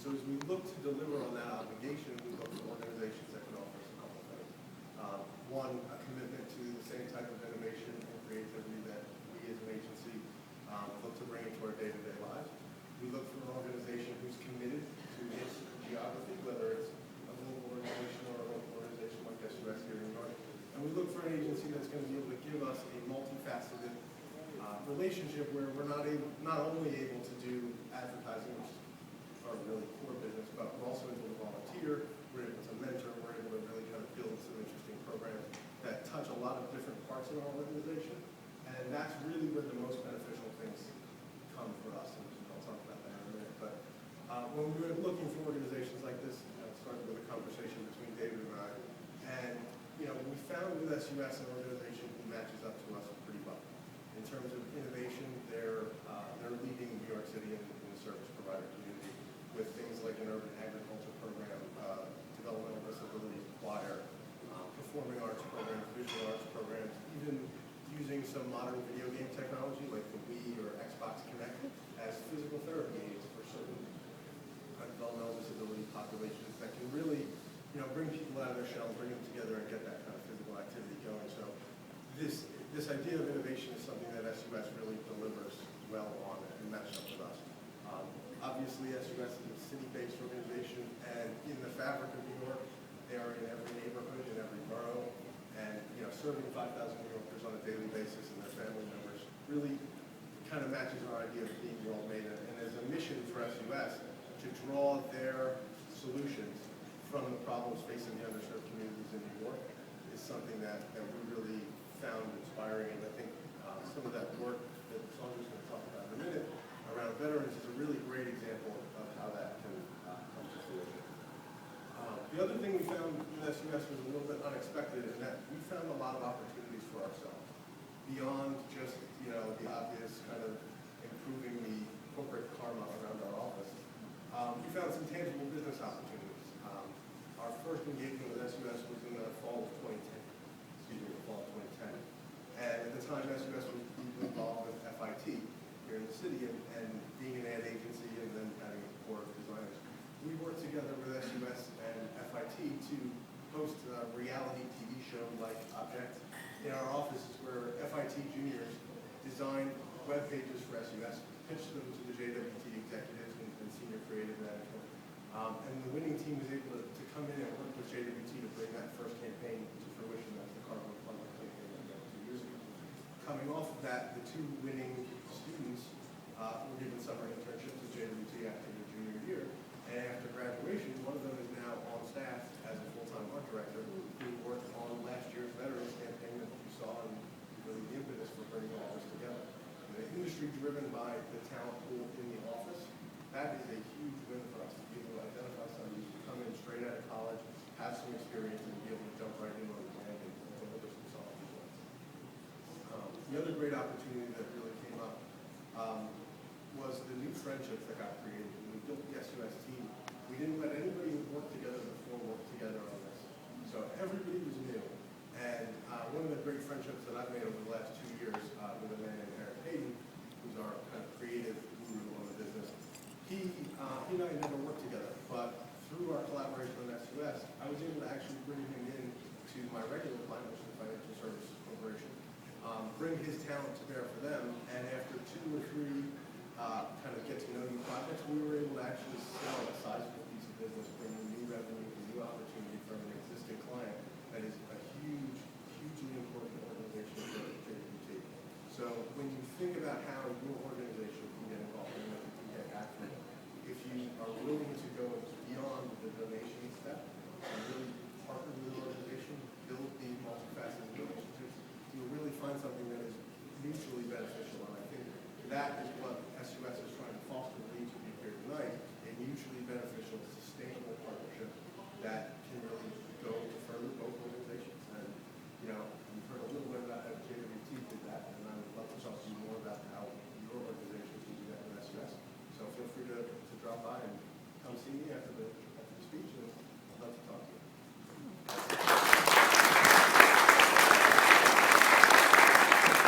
So as we look to deliver on that obligation, we look for organizations that can offer us a couple of things. One, a commitment to the same type of innovation and creativity that we as an agency look to bring into our day-to-day lives. We look for an organization who's committed to its geography, whether it's a global organization or a local organization like SUS here in New York. And we look for an agency that's going to be able to give us a multifaceted relationship where we're not only able to do advertising, which is our really core business, but we're also able to volunteer, we're able to mentor, we're able to really kind of build some interesting programs that touch a lot of different parts of our organization. And that's really where the most beneficial things come for us. And I'll talk about that in a minute. But when we were looking for organizations like this, it started with a conversation between David and I. And we found with SUS an organization who matches up to us pretty well. In terms of innovation, they're leading New York City in the service provider community with things like an urban agriculture program, developmental disabilities choir, performing arts programs, visual arts programs, even using some modern video game technology like the Wii or Xbox Kinect as physical therapy aids for certain developmental disability populations that can really bring people out of their shells, bring them together, and get that kind of physical activity going. So this idea of innovation is something that SUS really delivers well on and matches up with us. Obviously, SUS is a city-based organization, and in the fabric of New York, they are in every neighborhood, in every borough, and serving 5,000 New Yorkers on a daily basis and their family members really kind of matches our idea of being world-made. And as a mission for SUS to draw their solutions from the problems facing the underserved communities in New York is something that we really found inspiring. And I think some of that work that Sandra's going to talk about in a minute around veterans is a really great example of how that can come to fruition. The other thing we found in SUS was a little bit unexpected in that we found a lot of opportunities for ourselves beyond just the obvious kind of improving the corporate karma around our office. We found some tangible business opportunities. Our first engagement with SUS was in the fall of 2010. And at the time, SUS was deeply involved with FIT here in the city and being an ad agency and then having a core of designers. We worked together with SUS and FIT to host a reality TV show like Object in our offices where FIT juniors designed web pages for SUS, pitched them to the JWT executives and senior creative management. And the winning team was able to come in and work with JWT to bring that first campaign to fruition. That's the Carbon Plumber campaign that we got 2 years ago. Coming off of that, the 2 winning students were given summer internships at JWT after their junior year. And after graduation, one of them is now on staff as a full-time art director who worked on last year's Veterans campaign that you saw and really the impetus for bringing all this together. And the industry driven by the talent pool in the office, that is a huge win for us to be able to identify somebody who come in straight out of college, have some experience, and be able to jump right in on the land and deliver some solid results. The other great opportunity that really came up was the new friendships that got created. When we built the SUS team, we didn't let anybody who worked together before work together on this. So everybody was new. And one of the great friendships that I've made over the last 2 years with a man named Eric Hayden, who's our kind of creative guru on the business, he and I never worked together, but through our collaboration on SUS, I was able to actually bring him in to my regular client, which is the Financial Services Corporation, bring his talent to bear for them, and after 2 or 3 kind of get to know you projects, we were able to actually sell a sizable piece of business, bringing new revenue and new opportunity from an existing client that is a hugely important organization for JWT. So when you think about how your organization can get involved and what you can get back from it, if you are willing to go beyond the donation step and really partner with an organization, build the multifaceted relationships, you'll really find something that is mutually beneficial. And I think that is what SUS is trying to foster with each of you here tonight, a mutually beneficial, sustainable partnership that can really go to further both organizations. And you've heard a little bit about how JWT did that, and I would love to talk to you more about how your organization can do that with SUS. So feel free to drop by and come see me after